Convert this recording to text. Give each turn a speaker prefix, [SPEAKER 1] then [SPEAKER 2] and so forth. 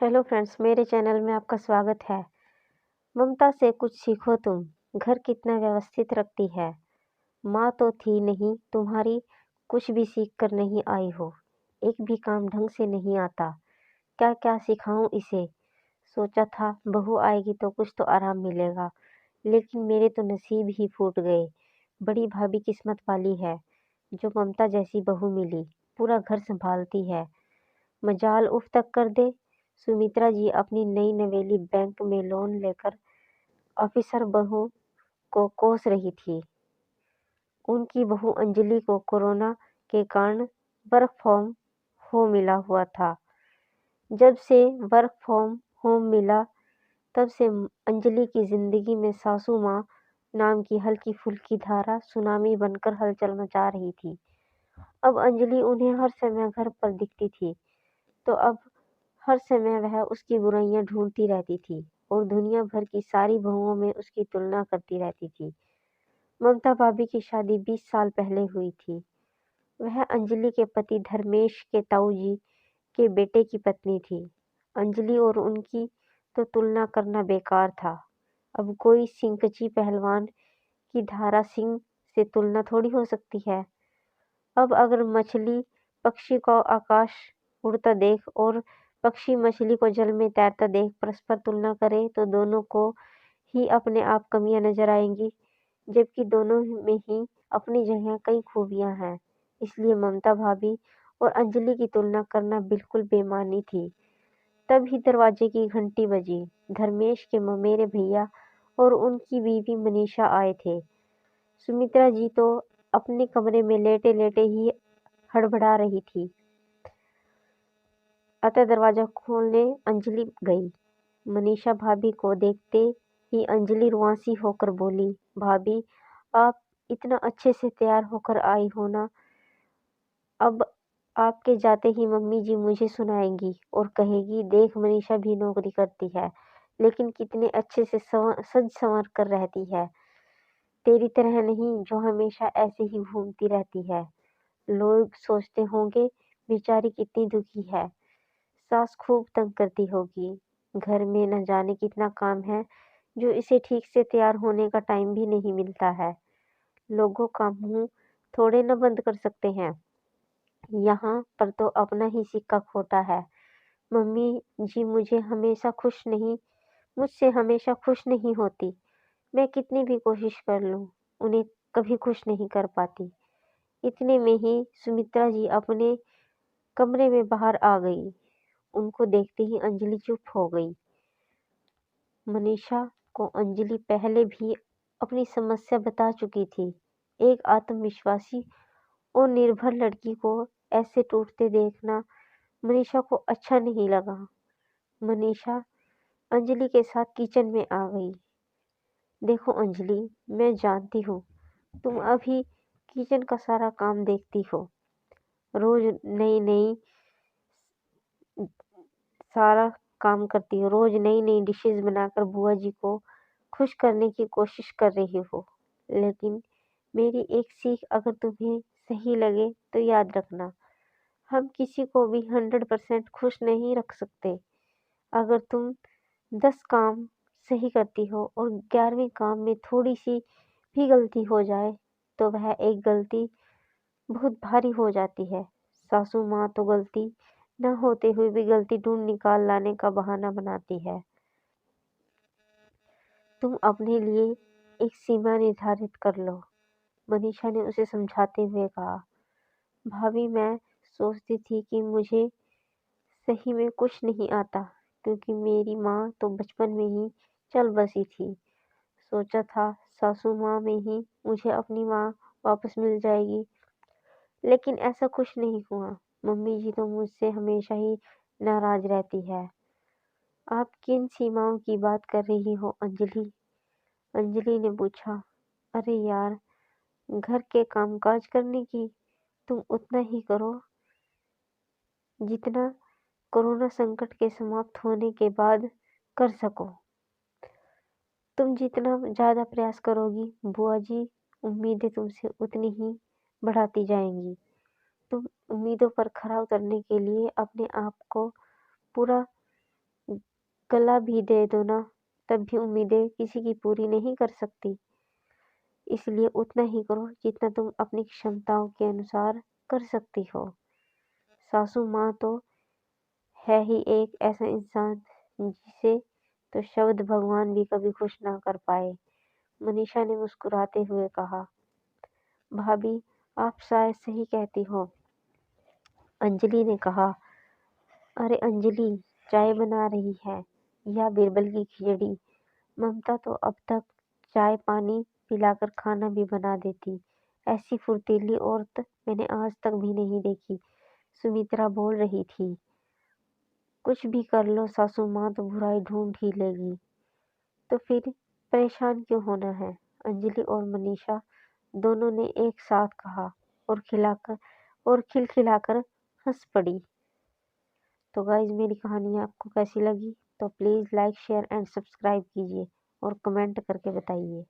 [SPEAKER 1] Hello friends, मेरे channel में आपका स्वागत है। ममता से कुछ सीखो तुम, घर कितना व्यवस्थित रखती है। माँ तो थी नहीं तुम्हारी, कुछ भी सीख कर नहीं आई हो। एक भी काम ढंग से नहीं आता, क्या क्या सिखाऊं इसे। सोचा था बहू आएगी तो कुछ तो आराम मिलेगा, लेकिन मेरे तो नसीब ही फूट गए। बड़ी भाभी किस्मत वाली है जो ममता जैसी बहू मिली, पूरा घर संभालती है। मजाल उफ तक कर दे। सुमित्रा जी अपनी नई नवेली बैंक में लोन लेकर ऑफिसर बहू को कोस रही थी। उनकी बहू अंजलि को कोरोना के कारण वर्क फ्रॉम होम मिला हुआ था। जब से वर्क फ्रॉम होम मिला तब से अंजलि की जिंदगी में सासू माँ नाम की हल्की फुल्की धारा सुनामी बनकर हलचल मचा रही थी। अब अंजलि उन्हें हर समय घर पर दिखती थी, तो अब हर समय वह उसकी बुराइयां ढूंढती रहती थी और दुनिया भर की सारी बहुओं में उसकी तुलना करती रहती थी। ममता भाभी की शादी 20 साल पहले हुई थी। वह अंजलि के पति धर्मेश के ताऊ जी के बेटे की पत्नी थी। अंजलि और उनकी तो तुलना करना बेकार था। अब कोई सिंकची पहलवान की धारा सिंह से तुलना थोड़ी हो सकती है। अब अगर मछली पक्षी को आकाश उड़ता देख और पक्षी मछली को जल में तैरता देख परस्पर तुलना करे तो दोनों को ही अपने आप कमियां नजर आएंगी, जबकि दोनों में ही अपनी जगह कई खूबियां हैं। इसलिए ममता भाभी और अंजलि की तुलना करना बिल्कुल बेमानी थी। तभी दरवाजे की घंटी बजी। धर्मेश के ममेरे भैया और उनकी बीवी मनीषा आए थे। सुमित्रा जी तो अपने कमरे में लेटे लेटे ही हड़बड़ा रही थी, अतः दरवाजा खोलने अंजलि गई। मनीषा भाभी को देखते ही अंजलि रुआंसी होकर बोली, भाभी आप इतना अच्छे से तैयार होकर आई हो ना, अब आपके जाते ही मम्मी जी मुझे सुनाएंगी और कहेगी देख मनीषा भी नौकरी करती है, लेकिन कितने अच्छे से सज संवर कर रहती है, तेरी तरह नहीं जो हमेशा ऐसे ही घूमती रहती है। लोग सोचते होंगे बेचारी कितनी दुखी है, सास खूब तंग करती होगी, घर में न जाने कितना काम है जो इसे ठीक से तैयार होने का टाइम भी नहीं मिलता है। लोगों का मुंह थोड़े न बंद कर सकते हैं। यहाँ पर तो अपना ही सिक्का खोटा है। मम्मी जी मुझसे हमेशा खुश नहीं होती। मैं कितनी भी कोशिश कर लूं, उन्हें कभी खुश नहीं कर पाती। इतने में ही सुमित्रा जी अपने कमरे में बाहर आ गई। उनको देखते ही अंजलि चुप हो गई। मनीषा को अंजलि पहले भी अपनी समस्या बता चुकी थी। एक आत्मविश्वासी और निर्भर लड़की को ऐसे टूटते देखना मनीषा को अच्छा नहीं लगा। मनीषा अंजलि के साथ किचन में आ गई। देखो अंजलि, मैं जानती हूँ तुम अभी किचन का सारा काम देखती हो, रोज नई नई सारा काम करती हो, रोज नई नई डिशेस बनाकर बुआ जी को खुश करने की कोशिश कर रही हो। लेकिन मेरी एक सीख अगर तुम्हें सही लगे तो याद रखना, हम किसी को भी 100% खुश नहीं रख सकते। अगर तुम 10 काम सही करती हो और 11वें काम में थोड़ी सी भी गलती हो जाए तो वह एक गलती बहुत भारी हो जाती है। सासू माँ तो गलती न होते हुए भी गलती ढूंढ निकाल लाने का बहाना बनाती है। तुम अपने लिए एक सीमा निर्धारित कर लो, मनीषा ने उसे समझाते हुए कहा। भाभी मैं सोचती थी कि मुझे सही में कुछ नहीं आता, क्योंकि मेरी माँ तो बचपन में ही चल बसी थी। सोचा था सासू माँ में ही मुझे अपनी माँ वापस मिल जाएगी, लेकिन ऐसा कुछ नहीं हुआ। मम्मी जी तो मुझसे हमेशा ही नाराज रहती है। आप किन सीमाओं की बात कर रही हो अंजलि? अंजलि ने पूछा। अरे यार, घर के कामकाज करने की तुम उतना ही करो जितना कोरोना संकट के समाप्त होने के बाद कर सको। तुम जितना ज्यादा प्रयास करोगी, बुआ जी उम्मीदें तुमसे उतनी ही बढ़ाती जाएंगी। तुम उम्मीदों पर खरा उतरने के लिए अपने आप को पूरा गला भी दे दो ना, तब भी उम्मीदें किसी की पूरी नहीं कर सकती। इसलिए उतना ही करो जितना तुम अपनी क्षमताओं के अनुसार कर सकती हो। सासू माँ तो है ही एक ऐसा इंसान जिसे तो शब्द भगवान भी कभी खुश ना कर पाए। मनीषा ने मुस्कुराते हुए कहा, भाभी आप शायद सही कहती हो। अंजलि ने कहा, अरे अंजलि, चाय बना रही है या बीरबल की खिचड़ी? ममता तो अब तक चाय पानी पिलाकर खाना भी बना देती। ऐसी फुर्तीली औरत मैंने आज तक भी नहीं देखी। सुमित्रा बोल रही थी। कुछ भी कर लो सासू माँ तो बुराई ढूंढ ही लेगी। तो फिर परेशान क्यों होना है? अंजलि और मनीषा दोनों ने एक साथ कहा और खिलखिलाकर हंस पड़ी। तो गाइज मेरी कहानी आपको कैसी लगी? तो please like share and subscribe कीजिए और कमेंट करके बताइए।